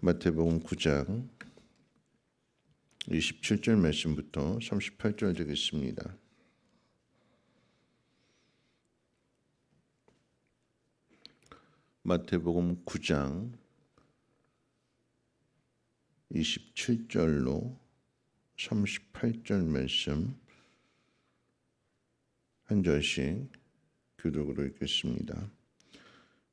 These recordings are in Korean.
마태복음 9장 27절 말씀부터 38절 되겠습니다. 마태복음 9장 27절로 38절 말씀 한 절씩 교독으로 읽겠습니다.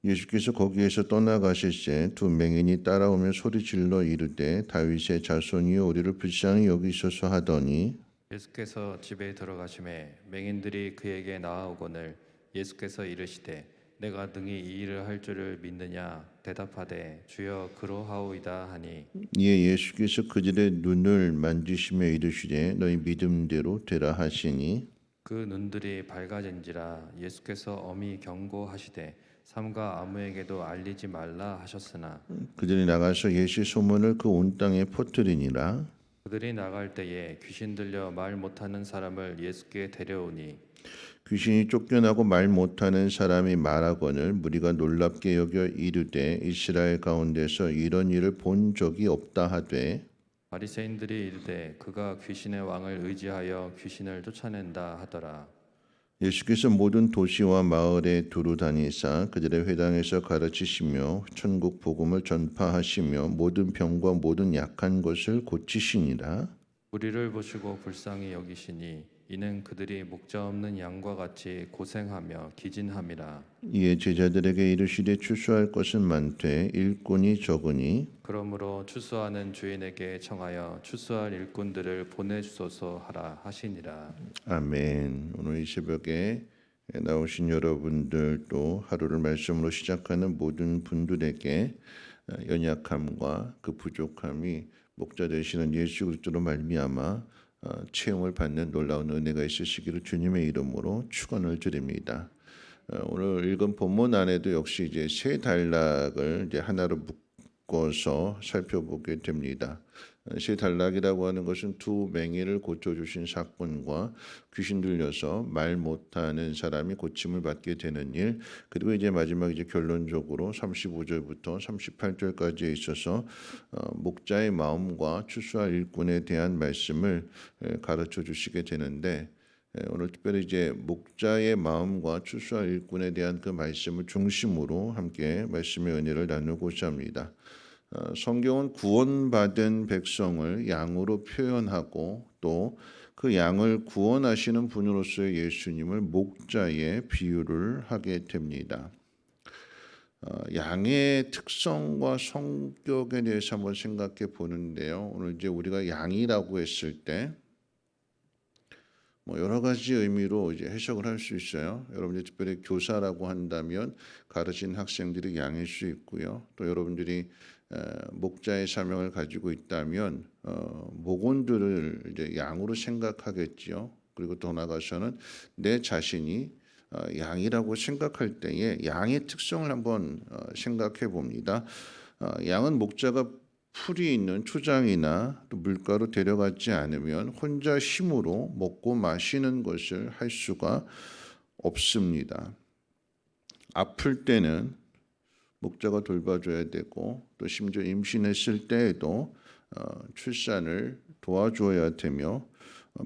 예수께서 거기에서 떠나가실새 두 맹인이 따라오며 소리질러 이르되 다윗의 자손이여 우리를 불쌍히 여기소서 하더니 예수께서 집에 들어가심에 맹인들이 그에게 나아오거늘 예수께서 이르시되 내가 능히 이 일을 할 줄을 믿느냐 대답하되 주여 그러하오이다 하니 이에 예수께서 그들의 눈을 만지시며 이르시되 너희 믿음대로 되라 하시니 그 눈들이 밝아진지라 예수께서 엄히 경고하시되 삼가 아무에게도 알리지 말라 하셨으나 그들이 나가서 예수의 소문을 그 온 땅에 퍼뜨리니라. 그들이 나갈 때에 귀신 들려 말 못하는 사람을 예수께 데려오니 귀신이 쫓겨나고 말 못하는 사람이 말하거늘 무리가 놀랍게 여겨 이르되 이스라엘 가운데서 이런 일을 본 적이 없다 하되 바리새인들이 이르되 그가 귀신의 왕을 의지하여 귀신을 쫓아낸다 하더라. 예수께서 모든 도시와 마을에 두루 다니사 그들의 회당에서 가르치시며 천국 복음을 전파하시며 모든 병과 모든 약한 것을 고치시니라. 우리를 보시고 불쌍히 여기시니 이는 그들이 목자 없는 양과 같이 고생하며 기진함이라. 이에 제자들에게 이르시되 추수할 것은 많되 일꾼이 적으니 그러므로 추수하는 주인에게 청하여 추수할 일꾼들을 보내주소서 하라 하시니라. 아멘. 오늘 이 새벽에 나오신 여러분들 또 하루를 말씀으로 시작하는 모든 분들에게 연약함과 그 부족함이 목자 되시는 예수 그리스도로 말미암아 체험을 받는 놀라운 은혜가 있으시기를 주님의 이름으로 축원을 드립니다. 오늘 읽은 본문 안에도 역시 이제 세 단락을 이제 하나로 묶어서 살펴보게 됩니다. 세 단락이라고 하는 것은 두 맹인을 고쳐주신 사건과 귀신 들려서 말 못하는 사람이 고침을 받게 되는 일, 그리고 이제 마지막 이제 결론적으로 35절부터 38절까지에 있어서 목자의 마음과 추수할 일꾼에 대한 말씀을 가르쳐 주시게 되는데, 오늘 특별히 이제 목자의 마음과 추수할 일꾼에 대한 그 말씀을 중심으로 함께 말씀의 은혜를 나누고자 합니다. 성경은 구원받은 백성을 양으로 표현하고 또 그 양을 구원하시는 분으로서의 예수님을 목자에 비유를 하게 됩니다. 양의 특성과 성격에 대해서 한번 생각해 보는데요. 오늘 이제 우리가 양이라고 했을 때 여러 가지 의미로 이제 해석을 할 수 있어요. 여러분들이 특별히 교사라고 한다면 가르친 학생들이 양일 수 있고요. 또 여러분들이 목자의 사명을 가지고 있다면 목원들을 이제 양으로 생각하겠지요. 그리고 더 나아가서는 내 자신이 양이라고 생각할 때에 양의 특성을 한번 생각해 봅니다. 양은 목자가 풀이 있는 초장이나 또 물가로 데려가지 않으면 혼자 힘으로 먹고 마시는 것을 할 수가 없습니다. 아플 때는 목자가 돌봐줘야 되고 또 심지어 임신했을 때에도 출산을 도와줘야 되며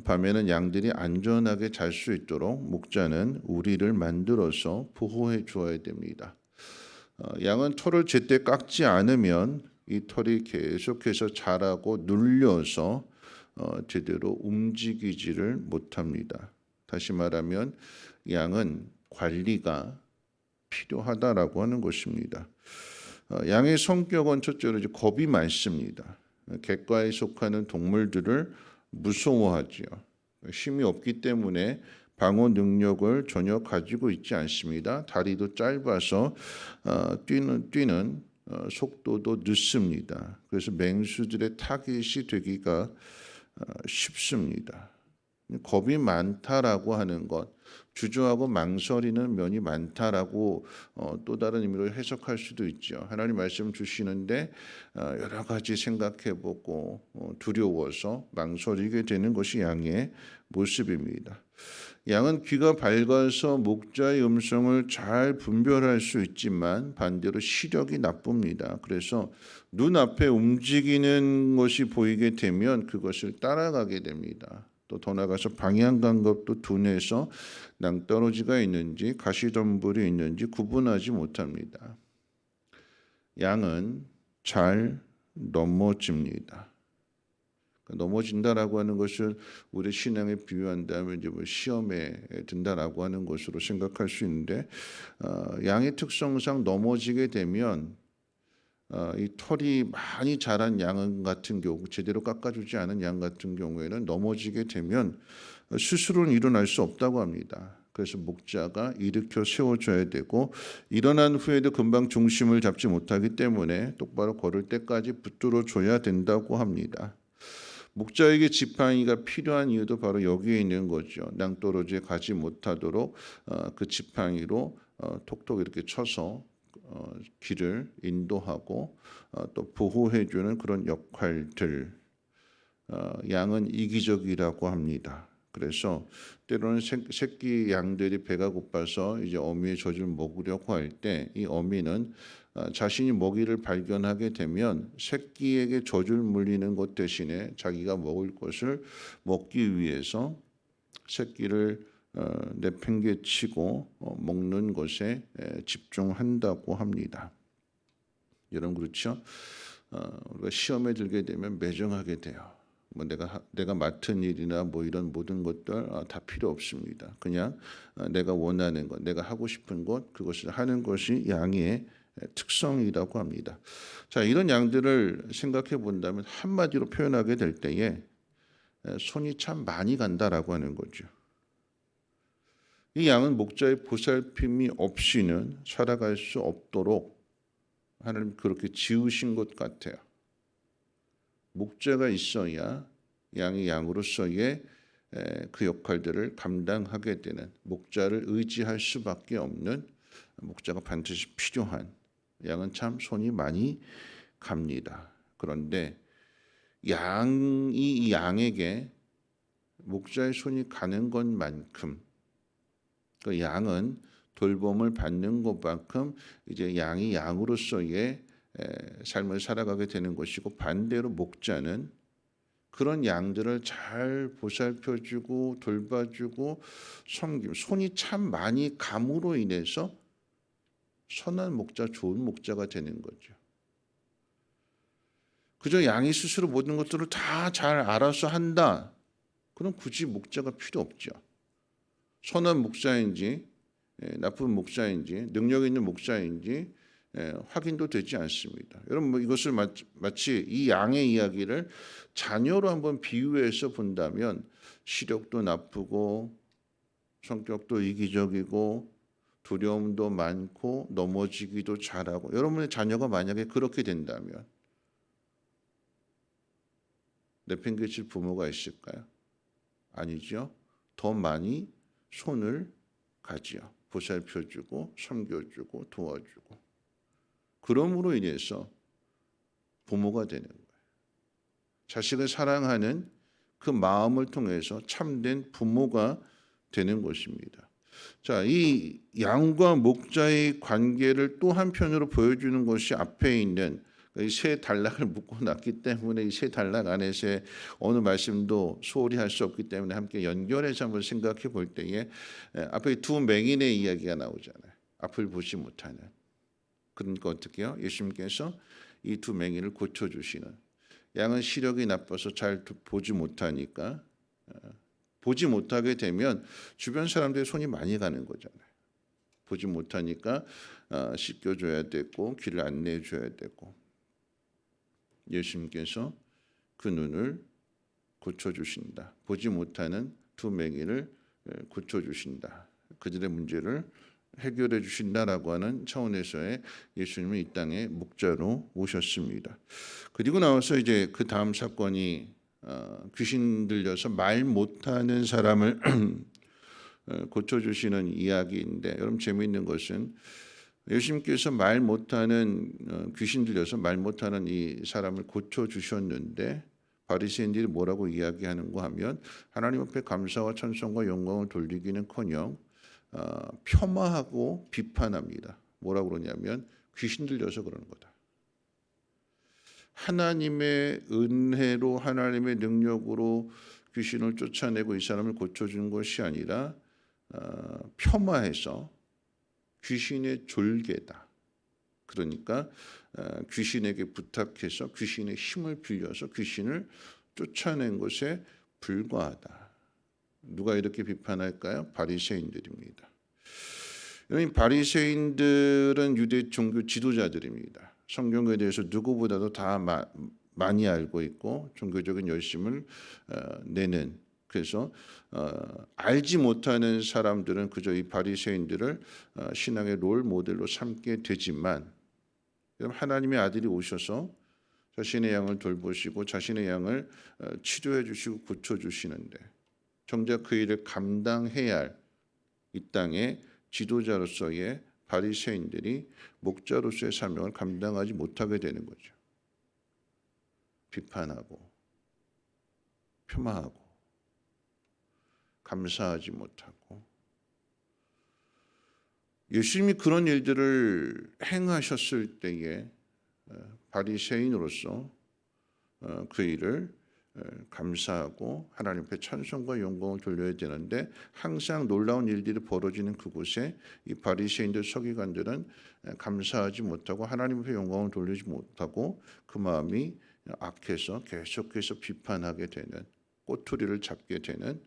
밤에는 양들이 안전하게 잘 수 있도록 목자는 우리를 만들어서 보호해 주어야 됩니다. 양은 털을 제때 깎지 않으면 이 털이 계속해서 자라고 눌려서 제대로 움직이지를 못합니다. 다시 말하면 양은 관리가 필요하다라고 하는 것입니다. 양의 성격은 첫째로 이제 겁이 많습니다. 객과에 속하는 동물들을 무서워하지요. 힘이 없기 때문에 방어 능력을 전혀 가지고 있지 않습니다. 다리도 짧아서 뛰는 속도도 늦습니다. 그래서 맹수들의 타깃이 되기가 쉽습니다. 겁이 많다라고 하는 것, 주저하고 망설이는 면이 많다라고 또 다른 의미로 해석할 수도 있죠. 하나님 말씀 주시는데 여러 가지 생각해보고 두려워서 망설이게 되는 것이 양의 모습입니다. 양은 귀가 밝아서 목자의 음성을 잘 분별할 수 있지만 반대로 시력이 나쁩니다. 그래서 눈앞에 움직이는 것이 보이게 되면 그것을 따라가게 됩니다. 또 더 나아가서 방향 감각도 둔해서 낭떠러지가 있는지 가시덤불이 있는지 구분하지 못합니다. 양은 잘 넘어집니다. 넘어진다라고 하는 것을 우리 신앙에 비유한다면 이제 뭐 시험에 든다라고 하는 것으로 생각할 수 있는데 양의 특성상 넘어지게 되면 이 털이 많이 자란 양 같은 경우 제대로 깎아주지 않은 양 같은 경우에는 넘어지게 되면 스스로는 일어날 수 없다고 합니다. 그래서 목자가 일으켜 세워줘야 되고 일어난 후에도 금방 중심을 잡지 못하기 때문에 똑바로 걸을 때까지 붙들어 줘야 된다고 합니다. 목자에게 지팡이가 필요한 이유도 바로 여기에 있는 거죠. 낭떠러지에 가지 못하도록 그 지팡이로 톡톡 이렇게 쳐서 길을 인도하고 또 보호해주는 그런 역할들. 양은 이기적이라고 합니다. 그래서 때로는 새끼 양들이 배가 고파서 이제 어미의 젖을 먹으려고 할 때 이 어미는 자신이 먹이를 발견하게 되면 새끼에게 젖을 물리는 것 대신에 자기가 먹을 것을 먹기 위해서 새끼를 내팽개치고 먹는 것에 집중한다고 합니다. 여러분 그렇죠? 우리가 시험에 들게 되면 매정하게 돼요. 뭐 내가 맡은 일이나 뭐 이런 모든 것들 다 필요 없습니다. 그냥 내가 원하는 것, 내가 하고 싶은 것 그것을 하는 것이 양의 특성이라고 합니다. 자, 이런 양들을 생각해 본다면 한마디로 표현하게 될 때에 손이 참 많이 간다라고 하는 거죠. 이 양은 목자의 보살핌이 없이는 살아갈 수 없도록 하나님 그렇게 지으신 것 같아요. 목자가 있어야 양이 양으로서의 그 역할들을 감당하게 되는 목자를 의지할 수밖에 없는 목자가 반드시 필요한 양은 참 손이 많이 갑니다. 그런데 이 양에게 목자의 손이 가는 것만큼 그 양은 돌봄을 받는 것만큼 이제 양이 양으로서의 삶을 살아가게 되는 것이고 반대로 목자는 그런 양들을 잘 보살펴주고 돌봐주고 섬기고 손이 참 많이 감으로 인해서 선한 목자, 좋은 목자가 되는 거죠. 그저 양이 스스로 모든 것들을 다 잘 알아서 한다. 그럼 굳이 목자가 필요 없죠. 선한 목자인지 나쁜 목자인지 능력 있는 목자인지 확인도 되지 않습니다. 여러분 뭐 이것을 마치 이 양의 이야기를 자녀로 한번 비유해서 본다면 시력도 나쁘고 성격도 이기적이고 두려움도 많고 넘어지기도 잘하고 여러분의 자녀가 만약에 그렇게 된다면 내팽개칠 부모가 있을까요? 아니죠. 더 많이 손을 가지요. 보살펴주고 섬겨주고 도와주고 그럼으로 인해서 부모가 되는 거예요. 자식을 사랑하는 그 마음을 통해서 참된 부모가 되는 것입니다. 자, 이 양과 목자의 관계를 또 한편으로 보여주는 것이 앞에 있는 이 세 단락을 묶고 놨기 때문에 이 세 단락 안에서의 어느 말씀도 소홀히 할 수 없기 때문에 함께 연결해서 한번 생각해 볼 때에 앞에 두 맹인의 이야기가 나오잖아요. 앞을 보지 못하는. 그러니까 어떻게 해요? 예수님께서 이 두 맹인을 고쳐주시는. 양은 시력이 나빠서 잘 보지 못하니까 보지 못하게 되면 주변 사람들의 손이 많이 가는 거잖아요. 보지 못하니까 씻겨줘야 되고 길을 안내해줘야 되고 예수님께서 그 눈을 고쳐주신다. 보지 못하는 두 맹인을 고쳐주신다. 그들의 문제를 해결해 주신다라고 하는 차원에서의 예수님은 이 땅에 목자로 오셨습니다. 그리고 나와서 이제 그 다음 사건이 귀신 들려서 말 못하는 사람을 고쳐주시는 이야기인데 여러분 재미있는 것은 예수님께서 말 못하는 귀신 들려서 말 못하는 이 사람을 고쳐주셨는데 바리새인들이 뭐라고 이야기하는가 하면 하나님 앞에 감사와 찬송과 영광을 돌리기는커녕 폄하하고 비판합니다. 뭐라고 그러냐면 귀신 들려서 그러는 거다. 하나님의 은혜로 하나님의 능력으로 귀신을 쫓아내고 이 사람을 고쳐주는 것이 아니라 폄하해서 귀신의 졸개다. 그러니까 귀신에게 부탁해서 귀신의 힘을 빌려서 귀신을 쫓아낸 것에 불과하다. 누가 이렇게 비판할까요? 바리새인들입니다. 여러분, 바리새인들은 유대 종교 지도자들입니다. 성경에 대해서 누구보다도 다 많이 알고 있고 종교적인 열심을 내는, 그래서 알지 못하는 사람들은 그저 이 바리새인들을 신앙의 롤 모델로 삼게 되지만, 하나님의 아들이 오셔서 자신의 양을 돌보시고 자신의 양을 치료해 주시고 고쳐 주시는데 정작 그 일을 감당해야 할 이 땅의 지도자로서의 바리새인들이 목자로서의 사명을 감당하지 못하게 되는 거죠. 비판하고 폄하하고 감사하지 못하고. 예수님이 그런 일들을 행하셨을 때에 바리새인으로서 그 일을 감사하고 하나님 앞에 찬송과 영광을 돌려야 되는데 항상 놀라운 일들이 벌어지는 그곳에 이 바리새인들 서기관들은 감사하지 못하고 하나님 앞에 영광을 돌리지 못하고 그 마음이 악해서 계속해서 비판하게 되는, 꼬투리를 잡게 되는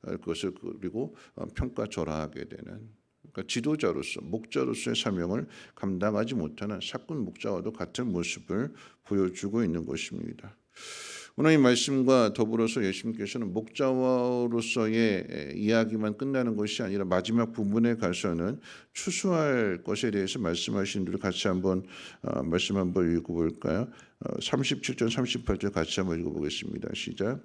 그것을 그리고 평가절하하게 되는, 그러니까 지도자로서 목자로서의 사명을 감당하지 못하는 사꾼 목자와도 같은 모습을 보여주고 있는 것입니다. 오늘 이 말씀과 더불어서 예수님께서는 목자로서의 이야기만 끝나는 것이 아니라 마지막 부분에 가서는 추수할 것에 대해서 말씀하신 줄 같이 한번 말씀 한번 읽어볼까요? 37절 38절 같이 한번 읽어보겠습니다. 시작.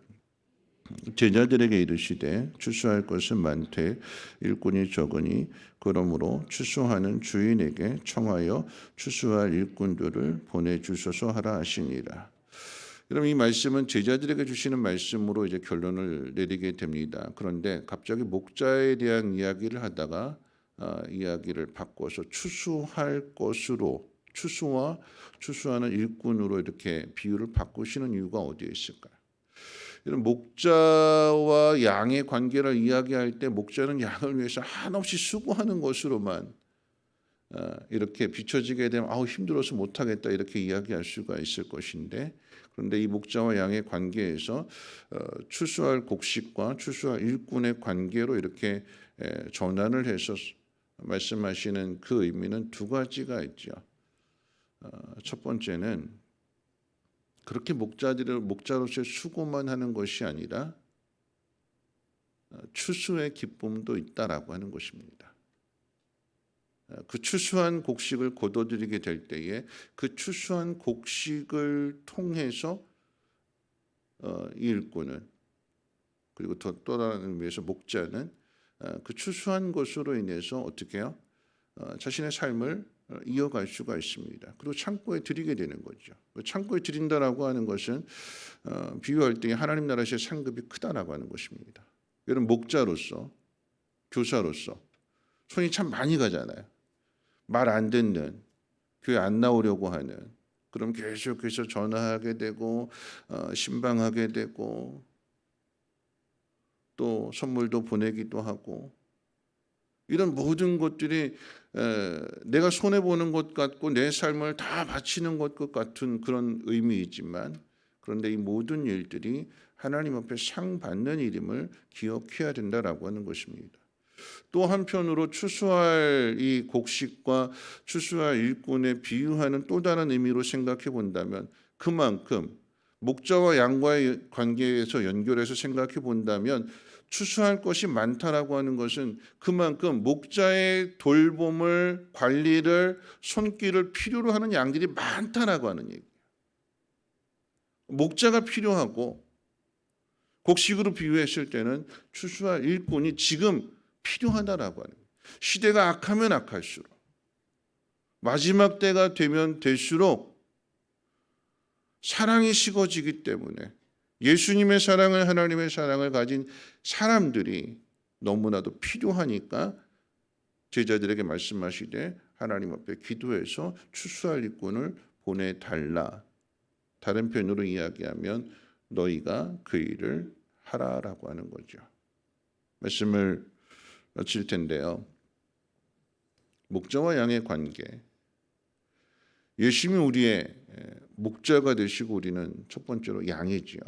제자들에게 이르시되 추수할 것은 많되 일꾼이 적으니 그러므로 추수하는 주인에게 청하여 추수할 일꾼들을 보내주소서 하라 하시니라. 여러분, 이 말씀은 제자들에게 주시는 말씀으로 이제 결론을 내리게 됩니다. 그런데 갑자기 목자에 대한 이야기를 하다가 이야기를 바꿔서 추수할 것으로, 추수와 추수하는 일꾼으로 이렇게 비유를 바꾸시는 이유가 어디에 있을까요? 이런 목자와 양의 관계를 이야기할 때 목자는 양을 위해서 한없이 수고하는 것으로만 이렇게 비춰지게 되면 힘들어서 못하겠다 이렇게 이야기할 수가 있을 것인데, 그런데 이 목자와 양의 관계에서 추수할 곡식과 추수할 일꾼의 관계로 이렇게 전환을 해서 말씀하시는 그 의미는 두 가지가 있죠. 첫 번째는 그렇게 목자로서의 수고만 하는 것이 아니라 추수의 기쁨도 있다라고 하는 것입니다. 그 추수한 곡식을 거둬들이게 될 때에 그 추수한 곡식을 통해서 이 일꾼은, 그리고 또 다른 의미에서 목자는 그 추수한 것으로 인해서 어떻게 해요? 자신의 삶을 이어갈 수가 있습니다. 그리고 창고에 드리게 되는 거죠. 창고에 드린다라고 하는 것은 비유할 때 하나님 나라에서의 상급이 크다라고 하는 것입니다. 여러분, 목자로서, 교사로서 손이 참 많이 가잖아요. 말 안 듣는, 교회 안 나오려고 하는, 그럼 계속해서 전화하게 되고 신방하게 되고 또 선물도 보내기도 하고, 이런 모든 것들이 내가 손해보는 것 같고 내 삶을 다 바치는 것 같은 그런 의미이지만, 그런데 이 모든 일들이 하나님 앞에 상 받는 일임을 기억해야 된다라고 하는 것입니다. 또 한편으로 추수할 이 곡식과 추수할 일꾼에 비유하는 또 다른 의미로 생각해 본다면, 그만큼 목자와 양과의 관계에서 연결해서 생각해 본다면 추수할 것이 많다라고 하는 것은 그만큼 목자의 돌봄을, 관리를, 손길을 필요로 하는 양들이 많다라고 하는 얘기예요. 목자가 필요하고, 곡식으로 비유했을 때는 추수할 일꾼이 지금 필요하다라고 하는 거예요. 시대가 악하면 악할수록, 마지막 때가 되면 될수록 사랑이 식어지기 때문에 예수님의 사랑을, 하나님의 사랑을 가진 사람들이 너무나도 필요하니까 제자들에게 말씀하시되 하나님 앞에 기도해서 추수할 일꾼을 보내달라. 다른 표현으로 이야기하면 너희가 그 일을 하라라고 하는 거죠. 말씀을 마칠 텐데요. 목자와 양의 관계. 예수님이 우리의 목자가 되시고 우리는 첫 번째로 양이지요.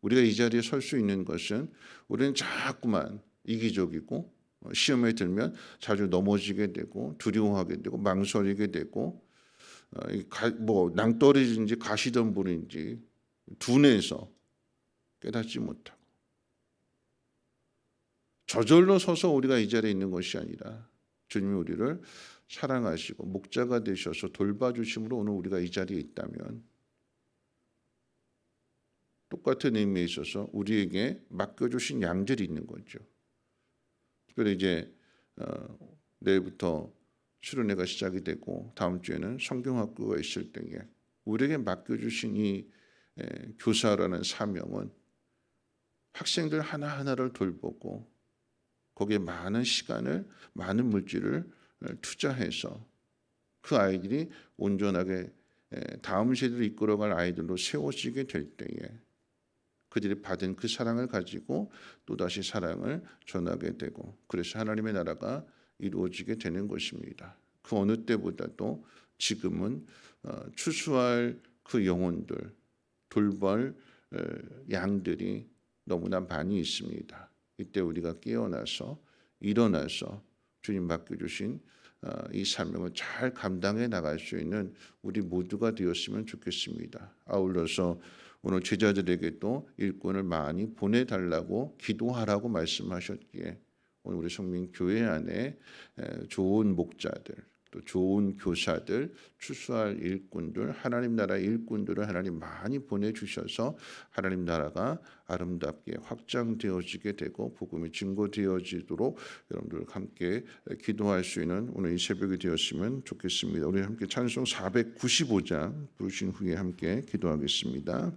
우리가 이 자리에 설 수 있는 것은 우리는 자꾸만 이기적이고 시험에 들면 자주 넘어지게 되고 두려워하게 되고 망설이게 되고 낭떠러지인지 가시덤불인지 둔해서 깨닫지 못하고 저절로 서서 우리가 이 자리에 있는 것이 아니라 주님이 우리를 사랑하시고 목자가 되셔서 돌봐주심으로 오늘 우리가 이 자리에 있다면 똑같은 의미에 있어서 우리에게 맡겨주신 양들이 있는 거죠. 특별히 이제 내일부터 수련회가 시작이 되고 다음 주에는 성경학교가 있을 때에 우리에게 맡겨주신 이 교사라는 사명은 학생들 하나하나를 돌보고 거기에 많은 시간을 많은 물질을 투자해서 그 아이들이 온전하게 다음 세대를 이끌어갈 아이들로 세워지게 될 때에 그들이 받은 그 사랑을 가지고 또다시 사랑을 전하게 되고 그래서 하나님의 나라가 이루어지게 되는 것입니다. 그 어느 때보다도 지금은 추수할 그 영혼들, 돌볼 양들이 너무나 많이 있습니다. 이때 우리가 깨어나서 일어나서 주님 맡겨주신 이 사명을 잘 감당해 나갈 수 있는 우리 모두가 되었으면 좋겠습니다. 아울러서 오늘 제자들에게도 일꾼을 많이 보내달라고 기도하라고 말씀하셨기에 오늘 우리 성민교회 안에 좋은 목자들 또 좋은 교사들 추수할 일꾼들 하나님 나라의 일꾼들을 하나님 많이 보내주셔서 하나님 나라가 아름답게 확장되어지게 되고 복음이 증거되어지도록 여러분들 함께 기도할 수 있는 오늘 이 새벽이 되었으면 좋겠습니다. 우리 함께 찬송 495장 부르신 후에 함께 기도하겠습니다.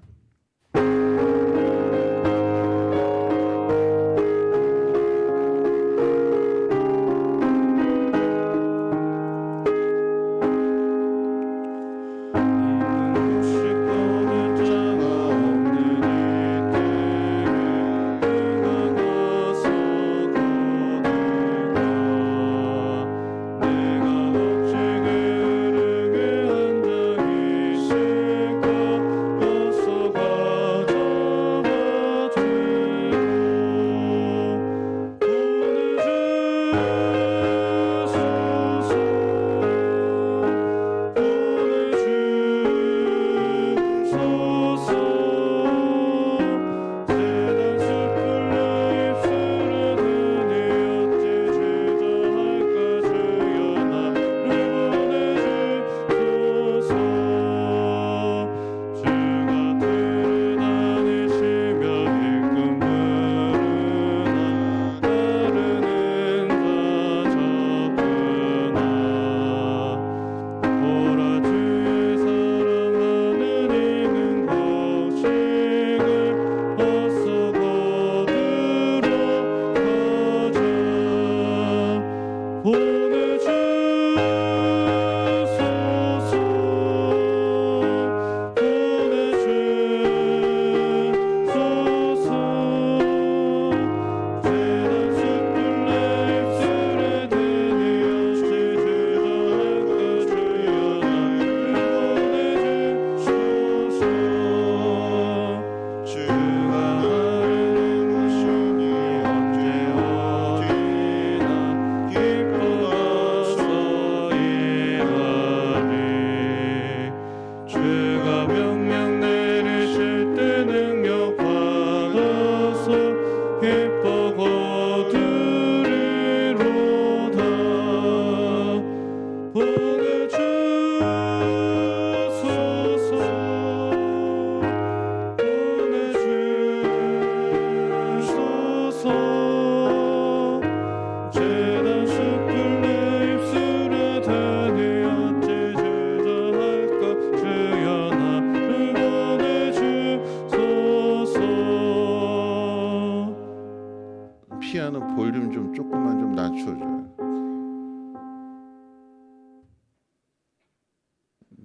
볼륨 좀 조금만 좀 낮춰줘요.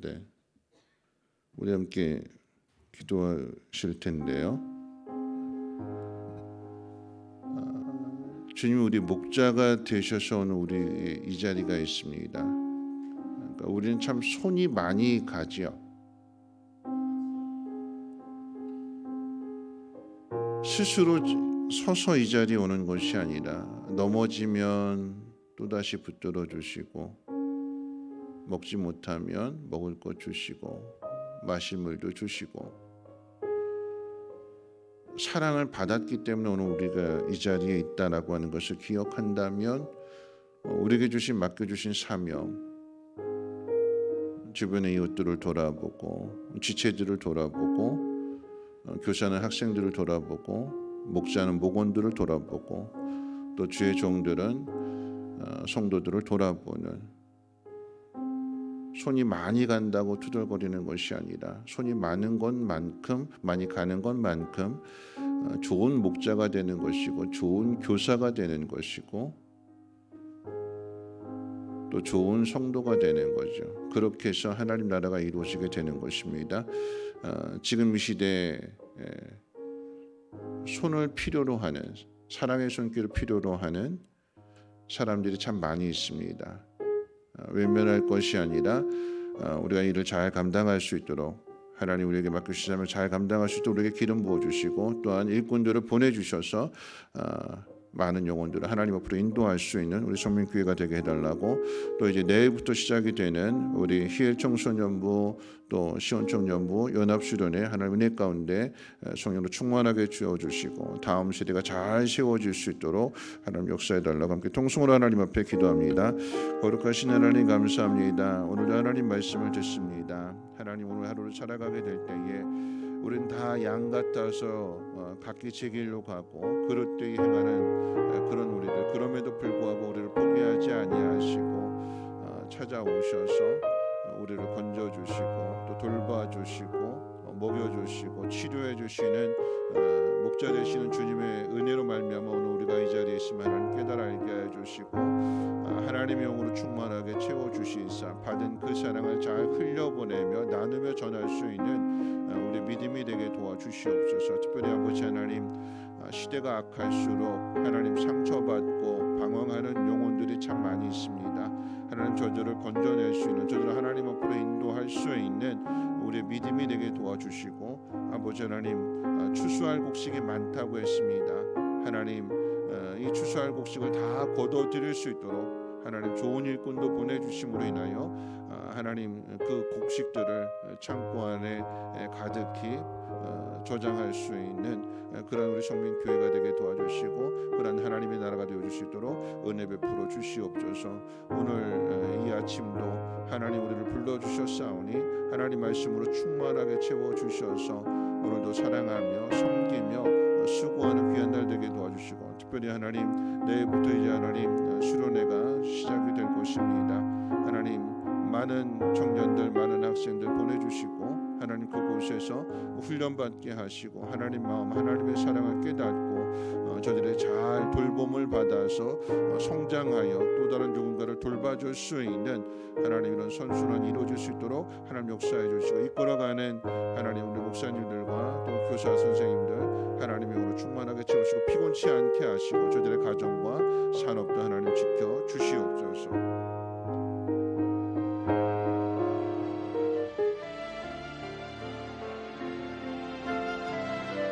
네, 우리 함께 기도하실 텐데요. 주님, 우리 목자가 되셔서 오늘 우리 이 자리가 있습니다. 그러니까 우리는 참 손이 많이 가지요. 스스로 서서 이 자리에 오는 것이 아니라 넘어지면 또다시 붙들어 주시고, 먹지 못하면 먹을 것 주시고, 마실 물도 주시고, 사랑을 받았기 때문에 오늘 우리가 이 자리에 있다라고 하는 것을 기억한다면 우리에게 맡겨주신 사명, 주변의 이웃들을 돌아보고, 지체들을 돌아보고, 교사는 학생들을 돌아보고, 목자는 목원들을 돌아보고, 또 주의 종들은 성도들을 돌아보는, 손이 많이 간다고 투덜거리는 것이 아니라 손이 많은 것만큼, 많이 가는 것만큼 좋은 목자가 되는 것이고, 좋은 교사가 되는 것이고, 또 좋은 성도가 되는 거죠. 그렇게 해서 하나님 나라가 이루어지게 되는 것입니다. 지금 이 시대에 손을 필요로 하는, 사랑의 손길을 필요로 하는 사람들이 참 많이 있습니다. 외면할 것이 아니라 우리가 일을 잘 감당할 수 있도록 하나님 우리에게 맡기신 사람을 잘 감당할 수 있도록 우리에게 기름 부어주시고, 또한 일꾼들을 보내주셔서 많은 영혼들을 하나님 앞으로 인도할 수 있는 우리 성민교회가 되게 해달라고, 또 이제 내일부터 시작이 되는 우리 희엘 청소년부, 또 시온청년부 연합수련회 하나님 은혜 가운데 성령으로 충만하게 주어주시고, 다음 세대가 잘 세워질 수 있도록 하나님 역사해달라고 함께 통성으로 하나님 앞에 기도합니다. 거룩하신 하나님 감사합니다. 오늘도 하나님 말씀을 듣습니다. 하나님, 오늘 하루를 살아가게 될 때에 우리는 다 양 같아서 각기 제 길로 가고 그릇되이 행하는 그런 우리들, 그럼에도 불구하고 우리를 포기하지 아니하시고 찾아오셔서 우리를 건져주시고, 또 돌봐주시고, 먹여주시고, 치료해주시는 목자 되시는 주님의 은혜로 말미암아 오늘 우리가 이 자리에 있으면 하나님 깨달아 알게 해주시고, 하나님의 영으로 충만하게 채워주시사 받은 그 사랑을 잘 흘려보내며 나누며 전할 수 있는 우리 믿음이 되게 도와주시옵소서. 특별히 아버지 하나님, 시대가 악할수록 하나님 상처받고 방황하는 영혼들이 참 많이 있습니다. 하나님, 저들을 건져낼 수 있는, 저들을 하나님 앞으로 인도할 수 있는 우리 믿음이 되게 도와주시고, 아버지 하나님, 추수할 곡식이 많다고 했습니다. 하나님, 이 추수할 곡식을 다 거둬들일 수 있도록 하나님 좋은 일꾼도 보내주심으로 인하여 하나님 그 곡식들을 창고 안에 가득히 저장할 수 있는 그런 우리 성민교회가 되게 도와주시고, 그런 하나님의 나라가 되어줄 수 있도록 은혜 베풀어 주시옵소서. 오늘 이 아침도 하나님 우리를 불러주셨사오니 하나님 말씀으로 충만하게 채워주셔서 오늘도 사랑하며 섬기며 수고하는 귀한 날 되게 도와주시고, 특별히 하나님 내일부터 이제 하나님 수련회가 시작이 될 것입니다. 하나님, 많은 청년들, 많은 학생들 보내주시고, 하나님 그곳에서 훈련받게 하시고, 하나님 마음, 하나님의 사랑을 깨닫고 저들의 잘 돌봄을 받아서 성장하여 또 다른 누군가를 돌봐줄 수 있는 하나님 이런 선순환이 이루어질 수 있도록 하나님 역사해 주시고, 이끌어가는 하나님 우리 목사님들과 또 교사 선생님들 하나님의 영으로 충만하게 채우시고, 피곤치 않게 하시고, 저들의 가정과 산업도 하나님 지켜 주시옵소서.